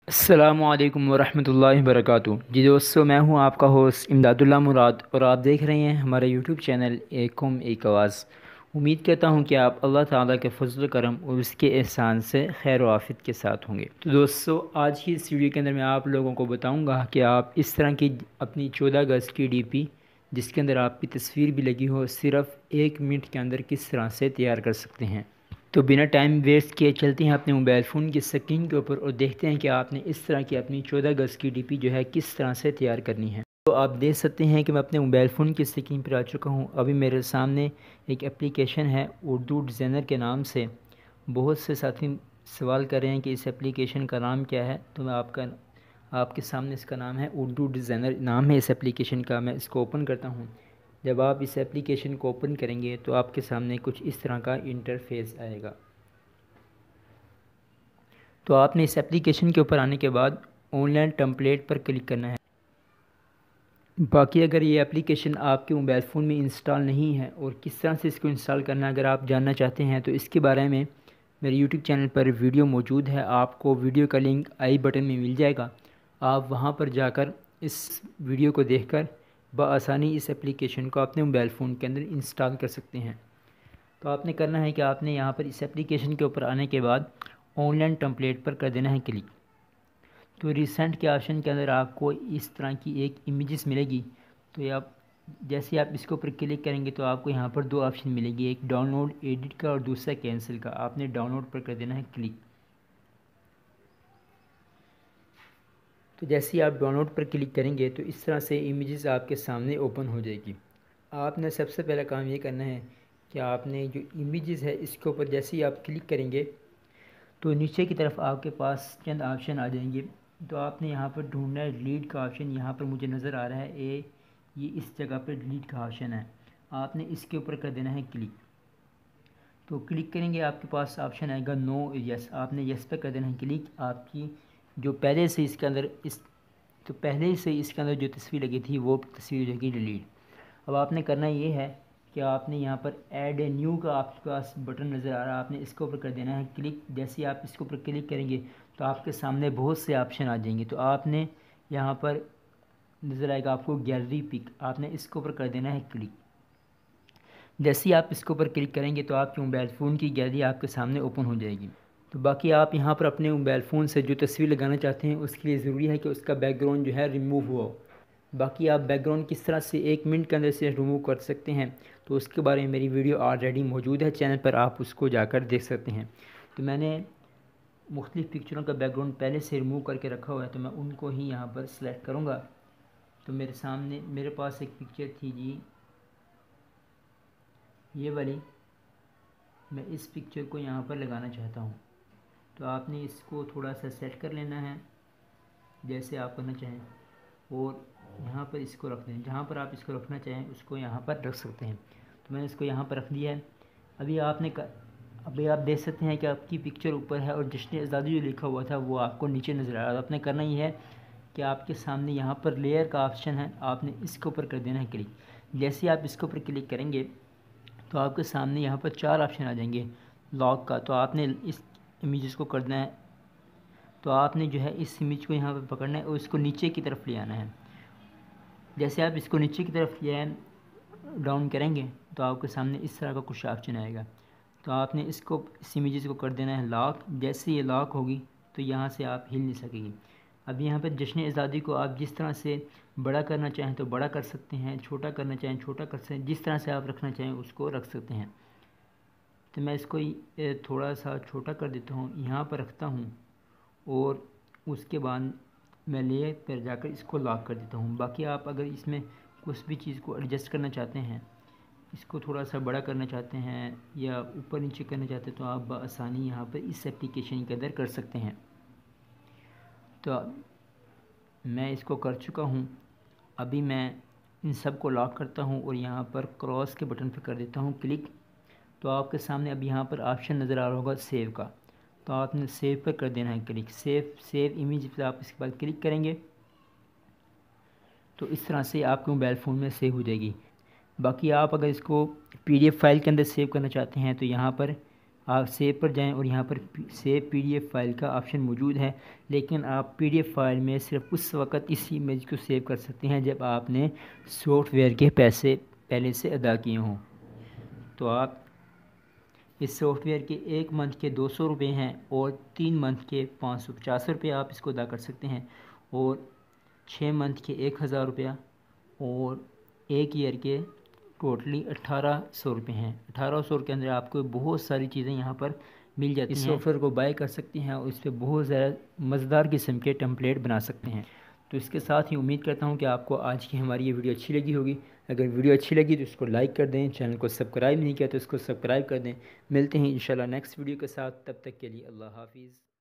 السلام علیکم ورحمۃ اللہ وبرکاتہ۔ جی دوستو، میں ہوں آپ کا ہوسٹ امداد اللہ مراد اور آپ دیکھ رہے ہیں ہمارا یوٹیوب چینل ایک قوم ایک آواز۔ امید کرتا ہوں کہ آپ اللہ تعالیٰ کے فضل و کرم اور اس کے احسان سے خیر و عافیت کے ساتھ ہوں گے۔ تو دوستو، آج کی اس ویڈیو کے اندر میں آپ لوگوں کو بتاؤں گا کہ آپ اس طرح کی اپنی 14 گز کی ڈی پی جس کے اندر آپ کی تصویر بھی لگی ہو صرف 1 منٹ کے اندر کس طرح سے تیار کر سکتے ہیں۔ تو بنا ٹائم ویسٹ کیے چلتے ہیں اپنے موبائل فون کی اسکرین کے اوپر اور دیکھتے ہیں کہ آپ نے اس طرح کی اپنی 14 گز کی ڈی پی جو ہے کس طرح سے تیار کرنی ہے۔ تو آپ دیکھ سکتے ہیں کہ میں اپنے موبائل فون کی اسکرین پر آ چکا ہوں۔ ابھی میرے سامنے ایک اپلیکیشن ہے اردو ڈیزائنر کے نام سے۔ بہت سے ساتھی سوال کر رہے ہیں کہ اس اپلیکیشن کا نام کیا ہے، تو میں آپ کے سامنے اس کا نام ہے اردو ڈیزائنر نام ہے اس اپلیکیشن کا۔ میں اس کو اوپن کرتا ہوں۔ جب آپ اس اپلیکیشن کو اوپن کریں گے تو آپ کے سامنے کچھ اس طرح کا انٹرفیس آئے گا۔ تو آپ نے اس اپلیکیشن کے اوپر آنے کے بعد on line template per click کرنا ہے۔ باقی اگر یہ اپلیکیشن آپ کے موبائل فون میں انسٹال نہیں ہے اور کس طرح سے اس کو انسٹال کرنا ہے اگر آپ جاننا چاہتے ہیں تو اس کے بارے میں میرے یوٹیوب چینل پر ویڈیو موجود ہے۔ آپ کو ویڈیو کا لنک آئی بٹن میں مل جائے گا۔ آپ وہاں پر جا کر اس ویڈیو کو دیکھ کر بآسانی اس اپلیکیشن کو اپنے موبائل فون کے اندر انسٹال کر سکتے ہیں۔ تو آپ نے کرنا ہے کہ آپ نے یہاں پر اس اپلیکیشن کے اوپر آنے کے بعد آن لائن ٹیمپلیٹ پر کر دینا ہے کلک۔ تو ریسنٹ کے آپشن کے اندر آپ کو اس طرح کی ایک امیجز ملے گی۔ تو جیسے آپ اس کے اوپر کلک کریں گے تو آپ کو یہاں پر 2 آپشن ملے گی، ایک ڈاؤن لوڈ ایڈٹ کا اور دوسرا کینسل کا۔ آپ نے ڈاؤن لوڈ پر کر دینا ہے کلک۔ تو جیسے ہی آپ ڈاؤن لوڈ پر کلک کریں گے تو اس طرح سے امیجز آپ کے سامنے اوپن ہو جائے گی۔ آپ نے سب سے پہلا کام یہ کرنا ہے کہ آپ نے جو امیجز ہے اس کے اوپر جیسے ہی آپ کلک کریں گے تو نیچے کی طرف آپ کے پاس چند آپشن آ جائیں گے۔ تو آپ نے یہاں پر ڈھونڈنا ہے ڈیلیٹ کا آپشن۔ یہاں پر مجھے نظر آ رہا ہے یہ اس جگہ پر ڈیلیٹ کا آپشن ہے۔ آپ نے اس کے اوپر کر دینا ہے کلک۔ تو کلک کریں گے آپ کے پاس آپشن آئے گا نو یس۔ آپ نے یس پہ کر دینا ہے کلک۔ آپ کی جو پہلے سے اس کے اندر جو تصویر لگی تھی وہ تصویر ہو جائے گی ڈیلیٹ۔ اب آپ نے کرنا یہ ہے کہ آپ نے یہاں پر ایڈ اے نیو کا آپ کے پاس بٹن نظر آ رہا ہے، آپ نے اس کے اوپر کر دینا ہے کلک۔ جیسے آپ اس کے اوپر کلک کریں گے تو آپ کے سامنے بہت سے آپشن آ جائیں گے۔ تو آپ نے یہاں پر نظر آئے گا آپ کو گیلری پک، آپ نے اس کے اوپر کر دینا ہے کلک۔ جیسے ہی آپ اس کے اوپر کلک کریں گے تو آپ کے موبائل فون کی گیلری آپ کے سامنے اوپن ہو جائے گی۔ تو باقی آپ یہاں پر اپنے موبائل فون سے جو تصویر لگانا چاہتے ہیں اس کے لیے ضروری ہے کہ اس کا بیک گراؤنڈ جو ہے ریموو ہوا ہو۔ باقی آپ بیک گراؤنڈ کس طرح سے 1 منٹ کے اندر سے ریموو کر سکتے ہیں تو اس کے بارے میں میری ویڈیو آلریڈی موجود ہے چینل پر، آپ اس کو جا کر دیکھ سکتے ہیں۔ تو میں نے مختلف پکچروں کا بیک گراؤنڈ پہلے سے ریموو کر کے رکھا ہوا ہے، تو میں ان کو ہی یہاں پر سلیکٹ کروں گا۔ تو میرے پاس ایک پکچر تھی جی یہ والی، میں اس پکچر کو یہاں پر لگانا چاہتا ہوں۔ تو آپ نے اس کو تھوڑا سا سیٹ کر لینا ہے جیسے آپ کرنا چاہیں اور یہاں پر اس کو رکھ دیں۔ جہاں پر آپ اس کو رکھنا چاہیں اس کو یہاں پر رکھ سکتے ہیں۔ تو میں نے اس کو یہاں پر رکھ دیا ہے۔ ابھی آپ دیکھ سکتے ہیں کہ آپ کی پکچر اوپر ہے اور جشن آزادی جو لکھا ہوا تھا وہ آپ کو نیچے نظر آ رہا ہے۔ آپ نے کرنا یہ ہے کہ آپ کے سامنے یہاں پر لیئر کا آپشن ہے، آپ نے اس کے اوپر کر دینا ہے کلک۔ جیسے آپ اس کے اوپر کلک کریں گے تو آپ کے سامنے یہاں پر 4 آپشن آ جائیں گے لاک کا۔ تو آپ نے اس امیجز کو کرنا ہے، تو آپ نے جو ہے اس امیج کو یہاں پر پکڑنا ہے اور اس کو نیچے کی طرف لے آنا ہے۔ جیسے آپ اس کو نیچے کی طرف لے ڈاؤن کریں گے تو آپ کے سامنے اس طرح کا کچھ آپشن آئے گا۔ تو آپ نے اس امیجز کو کر دینا ہے لاک۔ جیسے یہ لاک ہوگی تو یہاں سے آپ ہل نہیں سکیں گے۔ اب یہاں پہ جشن آزادی کو آپ جس طرح سے بڑا کرنا چاہیں تو بڑا کر سکتے ہیں، چھوٹا کرنا چاہیں چھوٹا کر سکتے ہیں، جس طرح سے آپ رکھنا چاہیں اس کو رکھ سکتے ہیں۔ تو میں اس کو تھوڑا سا چھوٹا کر دیتا ہوں، یہاں پر رکھتا ہوں اور اس کے بعد میں لیئر پر جا کر اس کو لاک کر دیتا ہوں۔ باقی آپ اگر اس میں کچھ بھی چیز کو ایڈجسٹ کرنا چاہتے ہیں، اس کو تھوڑا سا بڑا کرنا چاہتے ہیں یا اوپر نیچے کرنا چاہتے ہیں تو آپ بآسانی یہاں پر اس اپلیکیشن کے اندر کر سکتے ہیں۔ تو میں اس کو کر چکا ہوں۔ ابھی میں ان سب کو لاک کرتا ہوں اور یہاں پر کراس کے بٹن پہ کر دیتا ہوں کلک۔ تو آپ کے سامنے اب یہاں پر آپشن نظر آ رہا ہوگا سیو کا، تو آپ نے سیو پر کر دینا ہے کلک۔ سیو امیج پہ آپ اس کے بعد کلک کریں گے تو اس طرح سے آپ کے موبائل فون میں سیو ہو جائے گی۔ باقی آپ اگر اس کو PDF فائل کے اندر سیو کرنا چاہتے ہیں تو یہاں پر آپ سیو پر جائیں اور یہاں پر سیو PDF فائل کا آپشن موجود ہے، لیکن آپ PDF فائل میں صرف اس وقت اس امیج کو سیو کر سکتے ہیں جب آپ نے سافٹ ویئر کے پیسے پہلے سے ادا کیے ہوں۔ تو آپ اس سافٹ ویئر کے 1 منتھ کے 200 روپے ہیں اور 3 منتھ کے 550 روپے آپ اس کو ادا کر سکتے ہیں، اور 6 منتھ کے 1000 روپیہ اور 1 ایئر کے ٹوٹلی 1800 روپے ہیں۔ 1800 کے اندر آپ کو بہت ساری چیزیں یہاں پر مل جاتی ہیں۔ اس سافٹ ویئر کو بائی کر سکتے ہیں اور اس پہ بہت زیادہ مزیدار قسم کے ٹیمپلیٹ بنا سکتے ہیں۔ تو اس کے ساتھ ہی امید کرتا ہوں کہ آپ کو آج کی ہماری یہ ویڈیو اچھی لگی ہوگی۔ اگر ویڈیو اچھی لگی تو اس کو لائک کر دیں، چینل کو سبسکرائب نہیں کیا تو اس کو سبسکرائب کر دیں۔ ملتے ہیں انشاءاللہ نیکسٹ ویڈیو کے ساتھ، تب تک کے لیے اللہ حافظ۔